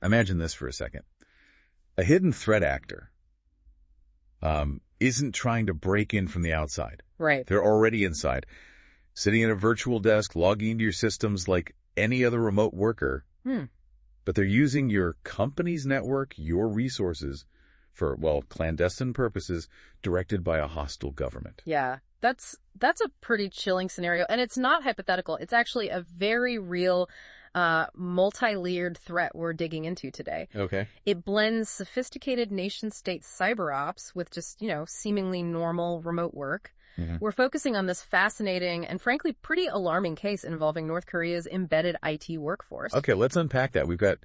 Imagine this for a second. A hidden threat actor isn't trying to break in from the outside. Right. They're already inside, sitting at a virtual desk, logging into your systems like any other remote worker. But they're using your company's network, your resources, for, well, clandestine purposes directed by a hostile government. Yeah, that's a pretty chilling scenario. And it's not hypothetical. It's actually a very real, multi-layered threat we're digging into today. Okay. It blends sophisticated nation-state cyber ops with just, seemingly normal remote work. We're focusing on this fascinating and frankly pretty alarming case involving North Korea's embedded IT workforce. Okay, let's unpack that. We've got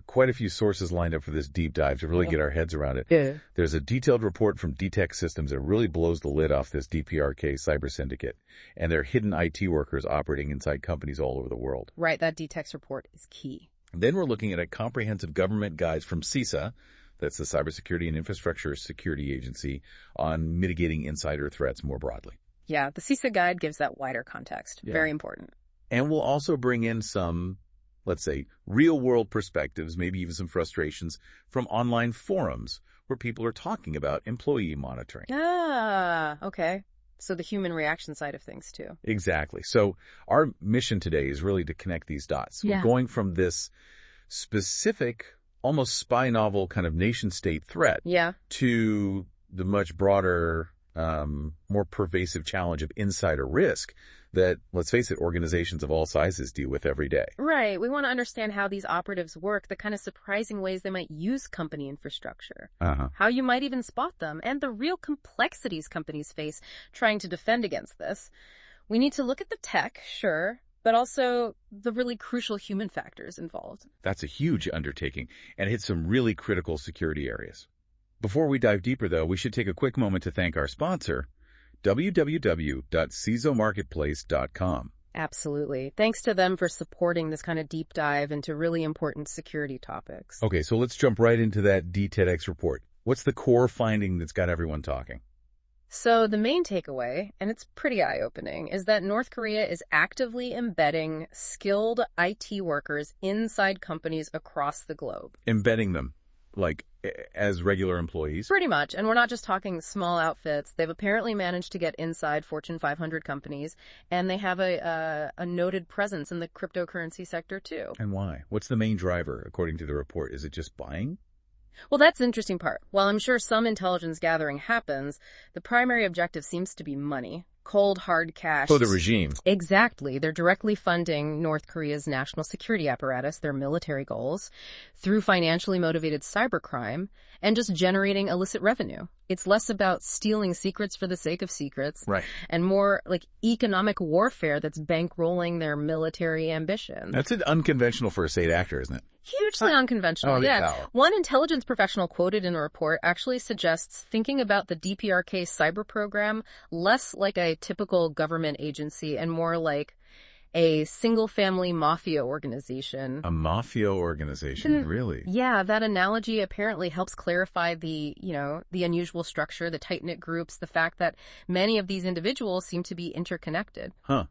quite a few sources lined up for this deep dive to really get our heads around it. Yeah. There's a detailed report from DTEC Systems that really blows the lid off this DPRK cyber syndicate and their hidden IT workers operating inside companies all over the world. Right, that DTEC report is key. Then we're looking at a comprehensive government guide from CISA, that's the Cybersecurity and Infrastructure Security Agency, on mitigating insider threats more broadly. Yeah, the CISA guide gives that wider context. Yeah. Very important. And we'll also bring in some, let's say, real-world perspectives, maybe even some frustrations from online forums where people are talking about employee monitoring. Ah, okay. So the human reaction side of things, too. Exactly. So our mission today is really to connect these dots. Yeah. We're going from this specific, almost spy novel kind of nation-state threat to the much broader, more pervasive challenge of insider risk that, let's face it, organizations of all sizes deal with every day. Right. We want to understand how these operatives work, the kind of surprising ways they might use company infrastructure, how you might even spot them, and the real complexities companies face trying to defend against this. We need to look at the tech, sure, but also the really crucial human factors involved. That's a huge undertaking and hits some really critical security areas. Before we dive deeper, though, we should take a quick moment to thank our sponsor, www.cisomarketplace.com. Absolutely. Thanks to them for supporting this kind of deep dive into really important security topics. Okay, so let's jump right into that DTEDx report. What's the core finding that's got everyone talking? So the main takeaway, and it's pretty eye-opening, is that North Korea is actively embedding skilled IT workers inside companies across the globe. Embedding them, like as regular employees? Pretty much. And we're not just talking small outfits. They've apparently managed to get inside Fortune 500 companies, and they have a noted presence in the cryptocurrency sector, too. And why? What's the main driver, according to the report? Is it just buying? Well, that's the interesting part. While I'm sure some intelligence gathering happens, the primary objective seems to be money. Cold, hard cash. Oh, the regime. Exactly. They're directly funding North Korea's national security apparatus, their military goals, through financially motivated cybercrime, and just generating illicit revenue. It's less about stealing secrets for the sake of secrets, right, and more like economic warfare that's bankrolling their military ambition. That's unconventional for a state actor, isn't it? Hugely unconventional, yeah. One intelligence professional quoted in a report actually suggests thinking about the DPRK cyber program less like a typical government agency and more like a single-family mafia organization. A mafia organization, really? Yeah, that analogy apparently helps clarify the unusual structure, the tight-knit groups, the fact that many of these individuals seem to be interconnected. Huh.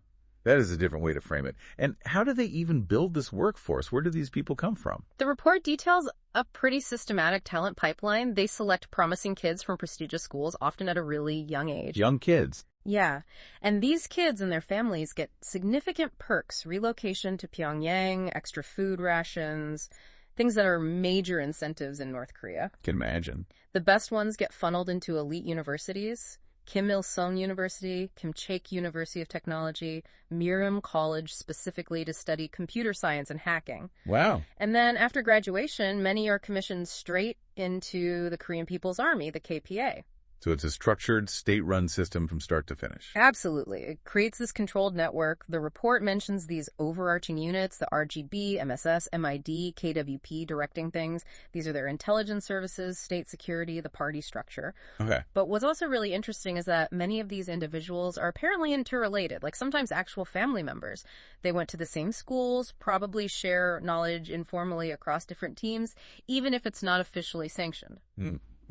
That is a different way to frame it. And how do they even build this workforce? Where do these people come from? The report details a pretty systematic talent pipeline. They select promising kids from prestigious schools, often at a really young age. Young kids. Yeah. And these kids and their families get significant perks, relocation to Pyongyang, extra food rations, things that are major incentives in North Korea. Can imagine. The best ones get funneled into elite universities. Kim Il-sung University, Kim Chaek University of Technology, Miram College specifically to study computer science and hacking. Wow. And then after graduation, many are commissioned straight into the Korean People's Army, the KPA. So it's a structured, state-run system from start to finish. Absolutely. It creates this controlled network. The report mentions these overarching units, the RGB, MSS, MID, KWP, directing things. These are their intelligence services, state security, the party structure. Okay. But what's also really interesting is that many of these individuals are apparently interrelated, like sometimes actual family members. They went to the same schools, probably share knowledge informally across different teams, even if it's not officially sanctioned.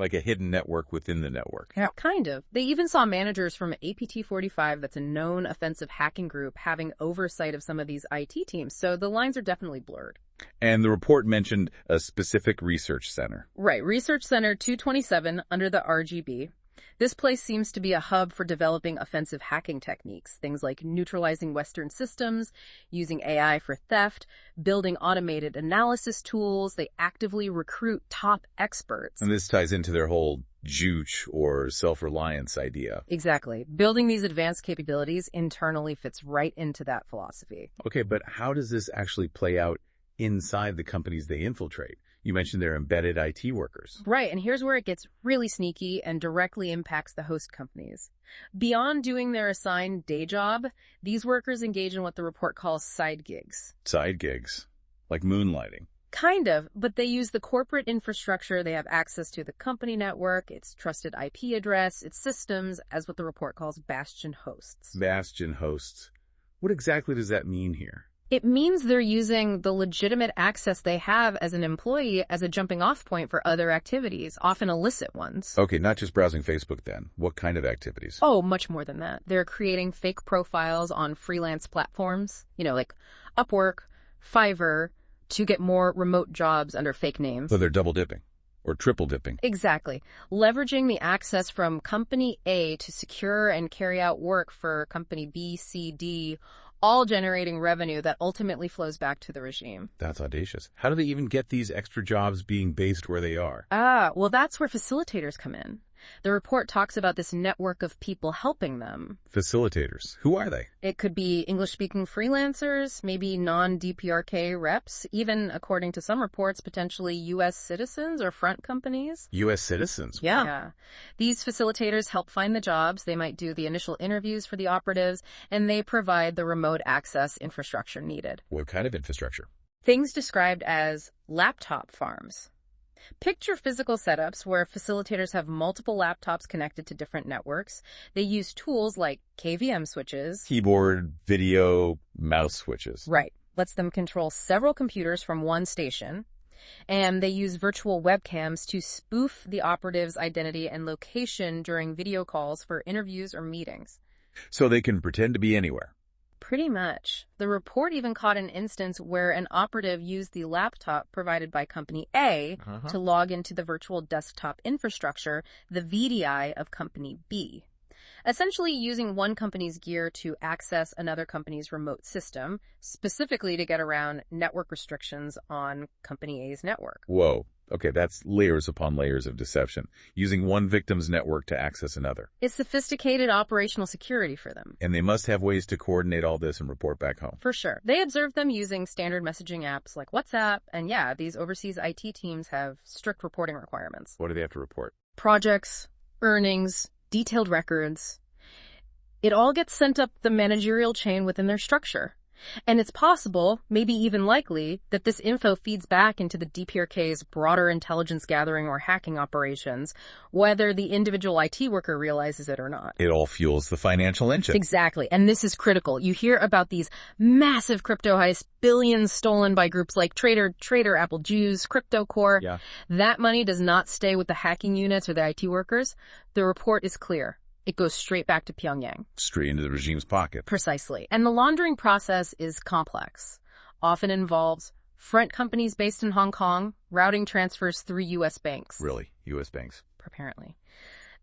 Like a hidden network within the network. Yeah, kind of. They even saw managers from APT-45, that's a known offensive hacking group, having oversight of some of these IT teams. So the lines are definitely blurred. And the report mentioned a specific research center. Right, Research Center 227 under the RGB. This place seems to be a hub for developing offensive hacking techniques, things like neutralizing Western systems, using AI for theft, building automated analysis tools. They actively recruit top experts. And this ties into their whole juche or self-reliance idea. Exactly. Building these advanced capabilities internally fits right into that philosophy. Okay, but how does this actually play out inside the companies they infiltrate? You mentioned they're embedded IT workers. Right, and here's where it gets really sneaky and directly impacts the host companies. Beyond doing their assigned day job, these workers engage in what the report calls side gigs. Side gigs, like moonlighting. Kind of, but they use the corporate infrastructure. They have access to the company network, its trusted IP address, its systems, as what the report calls bastion hosts. Bastion hosts. What exactly does that mean here? It means they're using the legitimate access they have as an employee as a jumping-off point for other activities, often illicit ones. Okay, not just browsing Facebook then. What kind of activities? Oh, much more than that. They're creating fake profiles on freelance platforms, like Upwork, Fiverr, to get more remote jobs under fake names. So they're double dipping or triple dipping. Exactly. Leveraging the access from company A to secure and carry out work for company B, C, D, all generating revenue that ultimately flows back to the regime. That's audacious. How do they even get these extra jobs being based where they are? Well, that's where facilitators come in. The report talks about this network of people helping them. Facilitators. Who are they? It could be English-speaking freelancers, maybe non-DPRK reps, even, according to some reports, potentially U.S. citizens or front companies. U.S. citizens? Yeah. These facilitators help find the jobs. They might do the initial interviews for the operatives, and they provide the remote access infrastructure needed. What kind of infrastructure? Things described as laptop farms. Picture physical setups where facilitators have multiple laptops connected to different networks. They use tools like KVM switches. Keyboard, video, mouse switches. Right. Lets them control several computers from one station. And they use virtual webcams to spoof the operative's identity and location during video calls for interviews or meetings. So they can pretend to be anywhere. Pretty much. The report even caught an instance where an operative used the laptop provided by Company A to log into the virtual desktop infrastructure, the VDI of Company B. Essentially using one company's gear to access another company's remote system, specifically to get around network restrictions on Company A's network. Whoa. Okay, that's layers upon layers of deception, using one victim's network to access another. It's sophisticated operational security for them. And they must have ways to coordinate all this and report back home. For sure. They observed them using standard messaging apps like WhatsApp, and these overseas IT teams have strict reporting requirements. What do they have to report? Projects, earnings, detailed records. It all gets sent up the managerial chain within their structure. And it's possible, maybe even likely, that this info feeds back into the DPRK's broader intelligence gathering or hacking operations, whether the individual IT worker realizes it or not. It all fuels the financial engine. Exactly. And this is critical. You hear about these massive crypto heists, billions stolen by groups like Trader, Apple Juice, Crypto Core. Yeah. That money does not stay with the hacking units or the IT workers. The report is clear. It goes straight back to Pyongyang. Straight into the regime's pocket. Precisely. And the laundering process is complex. Often involves front companies based in Hong Kong, routing transfers through U.S. banks. Really? U.S. banks? Apparently.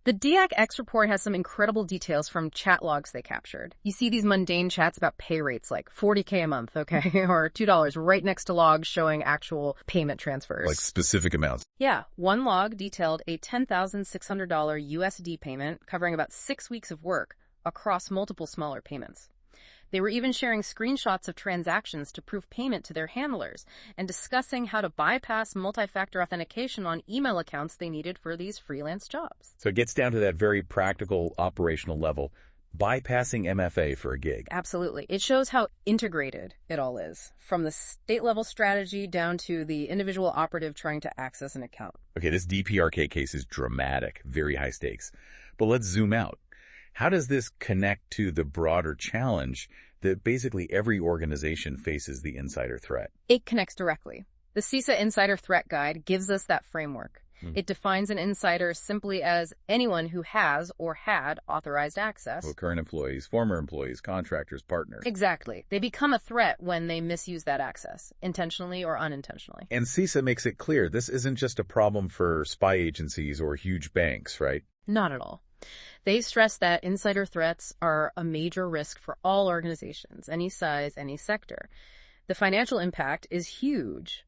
The DIAC-X report has some incredible details from chat logs they captured. You see these mundane chats about pay rates like $40K a month, okay, or $2 right next to logs showing actual payment transfers. Like specific amounts. Yeah, one log detailed a $10,600 USD payment covering about 6 weeks of work across multiple smaller payments. They were even sharing screenshots of transactions to prove payment to their handlers and discussing how to bypass multi-factor authentication on email accounts they needed for these freelance jobs. So it gets down to that very practical operational level, bypassing MFA for a gig. Absolutely. It shows how integrated it all is, from the state-level strategy down to the individual operative trying to access an account. Okay, this DPRK case is dramatic, very high stakes. But let's zoom out. How does this connect to the broader challenge that basically every organization faces the insider threat? It connects directly. The CISO Insider Threat Guide gives us that framework. It defines an insider simply as anyone who has or had authorized access. Well, current employees, former employees, contractors, partners. Exactly. They become a threat when they misuse that access, intentionally or unintentionally. And CISA makes it clear this isn't just a problem for spy agencies or huge banks, right? Not at all. They stress that insider threats are a major risk for all organizations, any size, any sector. The financial impact is huge.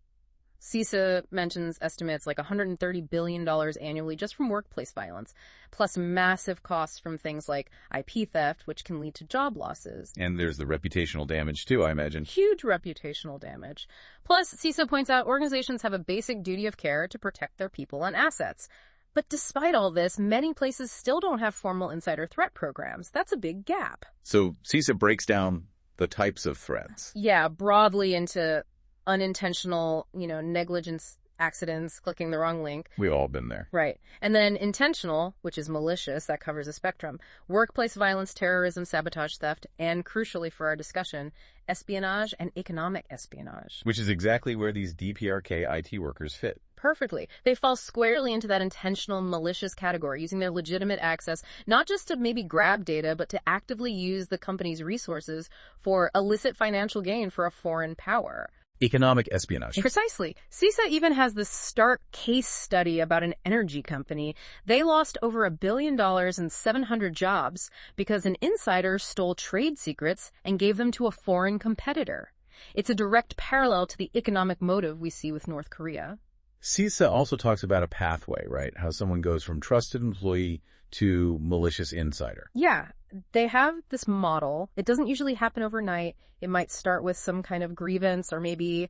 CISA mentions estimates like $130 billion annually just from workplace violence, plus massive costs from things like IP theft, which can lead to job losses. And there's the reputational damage too, I imagine. Huge reputational damage. Plus, CISA points out organizations have a basic duty of care to protect their people and assets. But despite all this, many places still don't have formal insider threat programs. That's a big gap. So CISA breaks down the types of threats. Yeah, broadly into unintentional, negligence, accidents, clicking the wrong link. We've all been there. Right. And then intentional, which is malicious, that covers a spectrum. Workplace violence, terrorism, sabotage, theft, and crucially for our discussion, espionage and economic espionage. Which is exactly where these DPRK IT workers fit. Perfectly. They fall squarely into that intentional, malicious category, using their legitimate access, not just to maybe grab data, but to actively use the company's resources for illicit financial gain for a foreign power. Economic espionage. Precisely. CISA even has this stark case study about an energy company. They lost over $1 billion and 700 jobs because an insider stole trade secrets and gave them to a foreign competitor. It's a direct parallel to the economic motive we see with North Korea. CISA also talks about a pathway, right? How someone goes from trusted employee to malicious insider. Yeah, they have this model. It doesn't usually happen overnight. It might start with some kind of grievance or maybe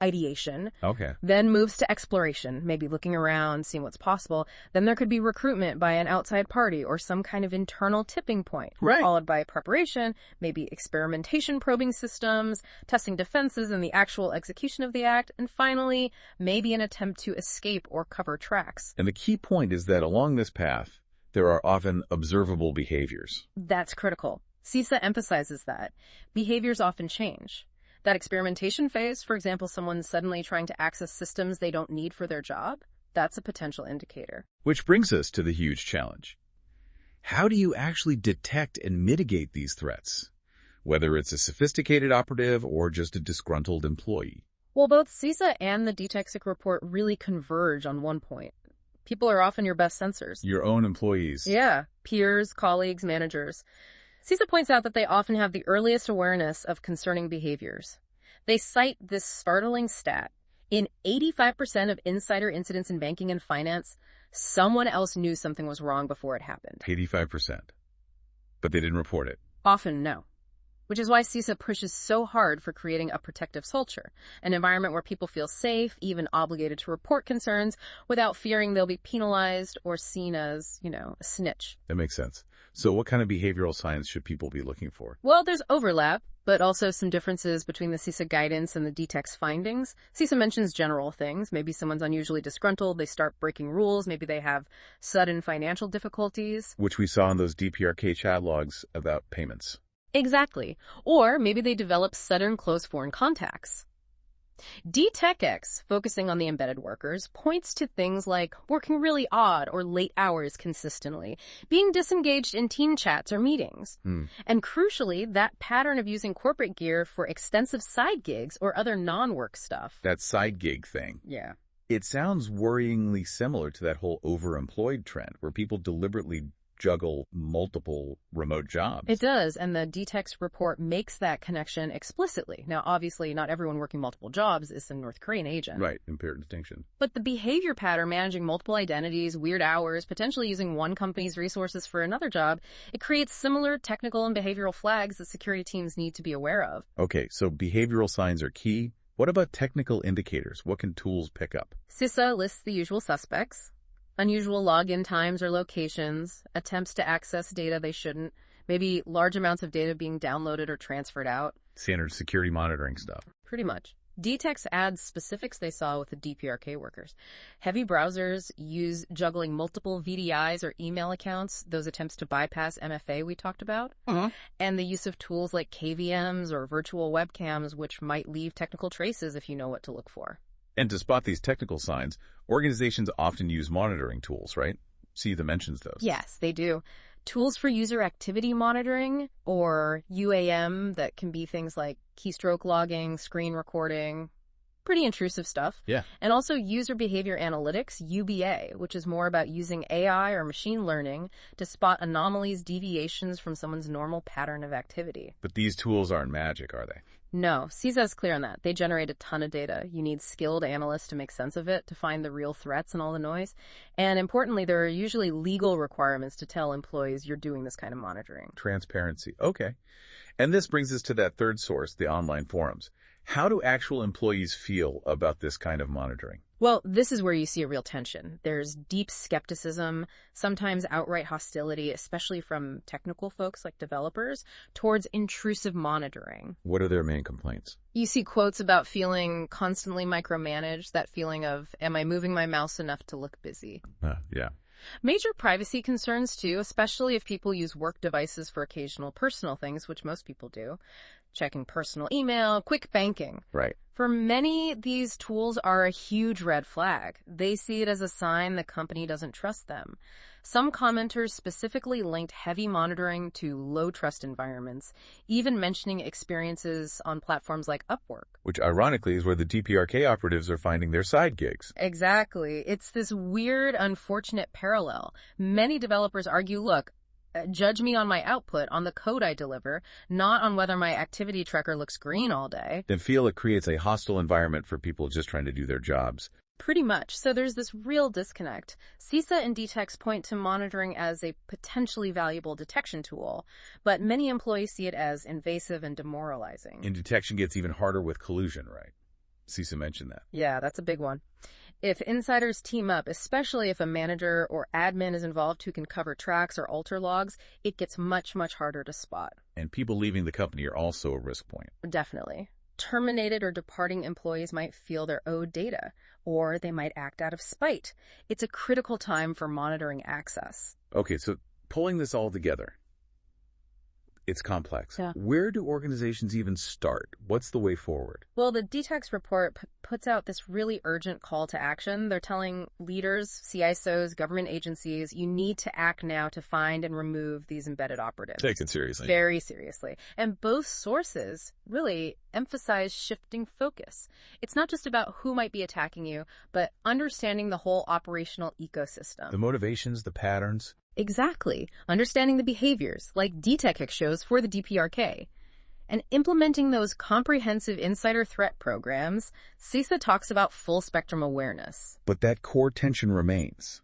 ideation. Okay. Then moves to exploration, maybe looking around, seeing what's possible. Then there could be recruitment by an outside party or some kind of internal tipping point. Right. Followed by preparation, maybe experimentation probing systems, testing defenses and the actual execution of the act, and finally, maybe an attempt to escape or cover tracks. And the key point is that along this path, there are often observable behaviors. That's critical. CISA emphasizes that. Behaviors often change. That experimentation phase, for example, someone suddenly trying to access systems they don't need for their job, that's a potential indicator. Which brings us to the huge challenge. How do you actually detect and mitigate these threats, whether it's a sophisticated operative or just a disgruntled employee? Well, both CISA and the DTEXIC report really converge on one point. People are often your best sensors. Your own employees. Yeah, peers, colleagues, managers. CISA points out that they often have the earliest awareness of concerning behaviors. They cite this startling stat. In 85% of insider incidents in banking and finance, someone else knew something was wrong before it happened. 85%. But they didn't report it. Often, no. Which is why CISA pushes so hard for creating a protective culture, an environment where people feel safe, even obligated to report concerns, without fearing they'll be penalized or seen as, a snitch. That makes sense. So what kind of behavioral science should people be looking for? Well, there's overlap, but also some differences between the CISA guidance and the DTEX findings. CISA mentions general things. Maybe someone's unusually disgruntled, they start breaking rules, maybe they have sudden financial difficulties. Which we saw in those DPRK chat logs about payments. Exactly. Or maybe they develop sudden close foreign contacts. DTECX, focusing on the embedded workers, points to things like working really odd or late hours consistently, being disengaged in team chats or meetings. And crucially, that pattern of using corporate gear for extensive side gigs or other non-work stuff. That side gig thing. Yeah. It sounds worryingly similar to that whole overemployed trend where people deliberately juggle multiple remote jobs. It does, and the DTEX report makes that connection explicitly. Now, obviously, not everyone working multiple jobs is a North Korean agent. Right, important distinction. But the behavior pattern, managing multiple identities, weird hours, potentially using one company's resources for another job, it creates similar technical and behavioral flags that security teams need to be aware of. Okay, so behavioral signs are key. What about technical indicators? What can tools pick up? CISA lists the usual suspects. Unusual login times or locations, attempts to access data they shouldn't, maybe large amounts of data being downloaded or transferred out. Standard security monitoring stuff. Pretty much. DTEX adds specifics they saw with the DPRK workers. Heavy browsers use juggling multiple VDIs or email accounts, those attempts to bypass MFA we talked about, and the use of tools like KVMs or virtual webcams, which might leave technical traces if you know what to look for. And to spot these technical signs, organizations often use monitoring tools, right? CISO mentions those. Yes, they do. Tools for user activity monitoring, or UAM, that can be things like keystroke logging, screen recording, pretty intrusive stuff. Yeah. And also user behavior analytics, UBA, which is more about using AI or machine learning to spot anomalies, deviations from someone's normal pattern of activity. But these tools aren't magic, are they? No, CISO is clear on that. They generate a ton of data. You need skilled analysts to make sense of it, to find the real threats and all the noise. And importantly, there are usually legal requirements to tell employees you're doing this kind of monitoring. Transparency. Okay. And this brings us to that third source, the online forums. How do actual employees feel about this kind of monitoring? Well, this is where you see a real tension. There's deep skepticism, sometimes outright hostility, especially from technical folks like developers, towards intrusive monitoring. What are their main complaints? You see quotes about feeling constantly micromanaged, that feeling of, am I moving my mouse enough to look busy? Yeah. Major privacy concerns, too, especially if people use work devices for occasional personal things, which most people do. Checking personal email, quick banking. Right. For many, these tools are a huge red flag. They see it as a sign the company doesn't trust them. Some commenters specifically linked heavy monitoring to low-trust environments, even mentioning experiences on platforms like Upwork. Which, ironically, is where the DPRK operatives are finding their side gigs. Exactly. It's this weird, unfortunate parallel. Many developers argue, look, judge me on my output, on the code I deliver, not on whether my activity tracker looks green all day. Then feel it creates a hostile environment for people just trying to do their jobs. Pretty much. So there's this real disconnect. CISA and DTEX point to monitoring as a potentially valuable detection tool, but many employees see it as invasive and demoralizing. And detection gets even harder with collusion, right? CISA mentioned that. Yeah, that's a big one. If insiders team up, especially if a manager or admin is involved who can cover tracks or alter logs, it gets much, much harder to spot. And people leaving the company are also a risk point. Definitely. Terminated or departing employees might feel they're owed data, or they might act out of spite. It's a critical time for monitoring access. Okay, so pulling this all together, it's complex. Yeah. Where do organizations even start? What's the way forward? Well, the DTEX report puts out this really urgent call to action. They're telling leaders, CISOs, government agencies, you need to act now to find and remove these embedded operatives. Take it seriously. Very seriously. And both sources really emphasize shifting focus. It's not just about who might be attacking you, but understanding the whole operational ecosystem. The motivations, the patterns. Exactly. Understanding the behaviors, like DTEX shows for the DPRK. And implementing those comprehensive insider threat programs, CISA talks about full spectrum awareness. But that core tension remains.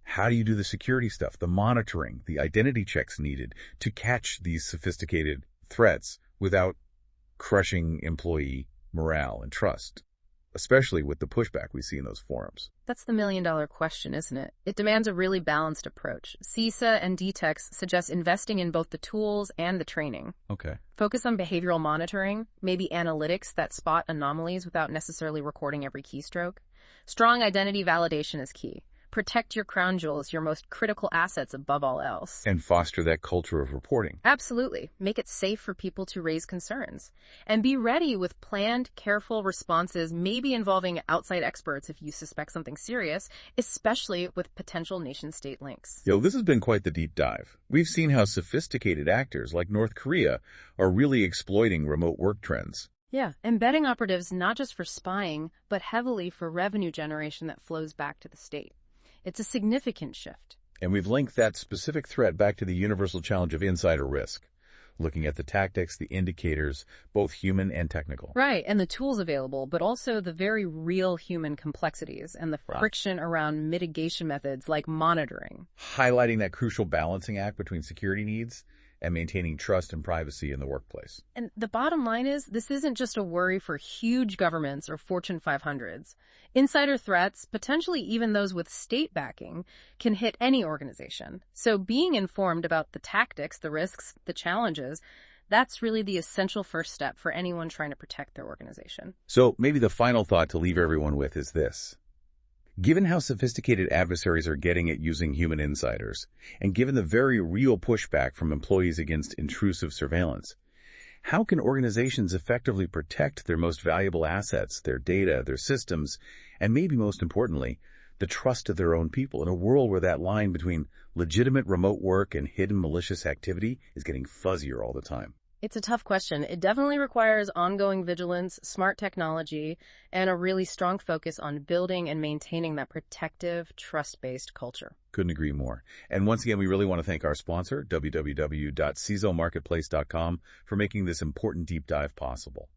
How do you do the security stuff, the monitoring, the identity checks needed to catch these sophisticated threats without crushing employee morale and trust, especially with the pushback we see in those forums? That's the million-dollar question, isn't it? It demands a really balanced approach. CISA and DTEX suggest investing in both the tools and the training. Okay. Focus on behavioral monitoring, maybe analytics that spot anomalies without necessarily recording every keystroke. Strong identity validation is key. Protect your crown jewels, your most critical assets above all else. And foster that culture of reporting. Absolutely. Make it safe for people to raise concerns. And be ready with planned, careful responses, maybe involving outside experts if you suspect something serious, especially with potential nation-state links. This has been quite the deep dive. We've seen how sophisticated actors like North Korea are really exploiting remote work trends. Yeah, embedding operatives not just for spying, but heavily for revenue generation that flows back to the state. It's a significant shift. And we've linked that specific threat back to the universal challenge of insider risk, looking at the tactics, the indicators, both human and technical. Right, and the tools available, but also the very real human complexities and the friction around mitigation methods like monitoring. Highlighting that crucial balancing act between security needs and maintaining trust and privacy in the workplace. And the bottom line is, this isn't just a worry for huge governments or Fortune 500s. Insider threats, potentially even those with state backing, can hit any organization. So being informed about the tactics, the risks, the challenges, that's really the essential first step for anyone trying to protect their organization. So maybe the final thought to leave everyone with is this. Given how sophisticated adversaries are getting at using human insiders, and given the very real pushback from employees against intrusive surveillance, How can organizations effectively protect their most valuable assets, their data, their systems, and maybe most importantly, the trust of their own people in a world where that line between legitimate remote work and hidden malicious activity is getting fuzzier all the time? It's a tough question. It definitely requires ongoing vigilance, smart technology, and a really strong focus on building and maintaining that protective, trust-based culture. Couldn't agree more. And once again, we really want to thank our sponsor, www.cisomarketplace.com, for making this important deep dive possible.